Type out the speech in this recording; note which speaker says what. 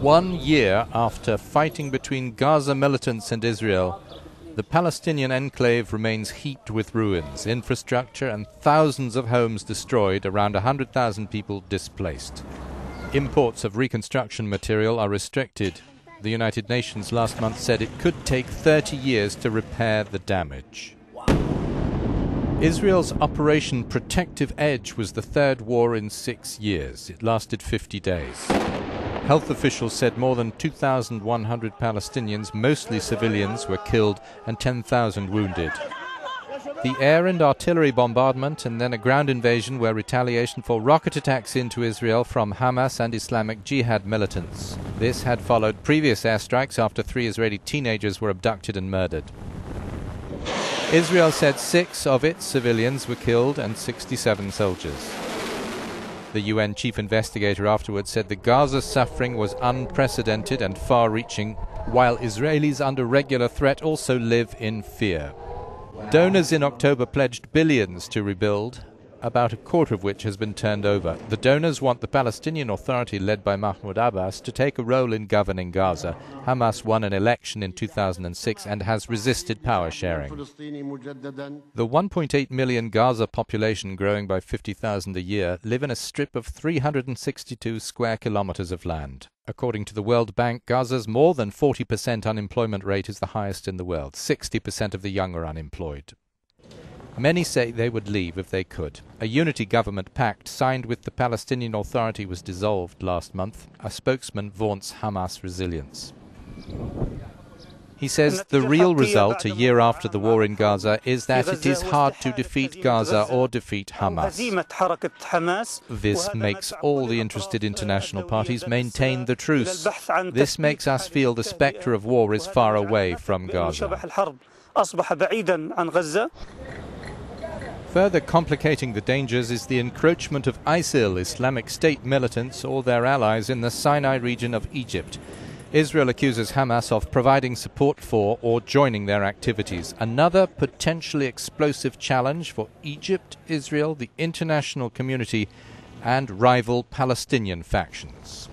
Speaker 1: 1 year after fighting between Gaza militants and Israel, the Palestinian enclave remains heaped with ruins, infrastructure and thousands of homes destroyed, around 100,000 people displaced. Imports of reconstruction material are restricted. The United Nations last month said it could take 30 years to repair the damage. Israel's Operation Protective Edge was the third war in 6 years. It lasted 50 days. Health officials said more than 2,100 Palestinians, mostly civilians, were killed and 10,000 wounded. The air and artillery bombardment and then a ground invasion were retaliation for rocket attacks into Israel from Hamas and Islamic Jihad militants. This had followed previous airstrikes after 3 Israeli teenagers were abducted and murdered. Israel said 6 of its civilians were killed and 67 soldiers. The UN chief investigator afterwards said the Gaza suffering was unprecedented and far-reaching, while Israelis under regular threat also live in fear. Donors in October pledged billions to rebuild, about a quarter of which has been turned over. The donors want the Palestinian Authority led by Mahmoud Abbas to take a role in governing Gaza. Hamas won an election in 2006 and has resisted power sharing. The 1.8 million Gaza population, growing by 50,000 a year, live in a strip of 362 square kilometers of land. According to the World Bank, Gaza's more than 40% unemployment rate is the highest in the world. 60% of the young are unemployed. Many say they would leave if they could. A unity government pact signed with the Palestinian Authority was dissolved last month. A spokesman vaunts Hamas' resilience. He says the real result, a year after the war in Gaza, is that it is hard to defeat Gaza or defeat Hamas. This makes all the interested international parties maintain the truce. This makes us feel the spectre of war is far away from Gaza. Further complicating the dangers is the encroachment of ISIL, Islamic State militants, or their allies in the Sinai region of Egypt. Israel accuses Hamas of providing support for or joining their activities. Another potentially explosive challenge for Egypt, Israel, the international community, and rival Palestinian factions.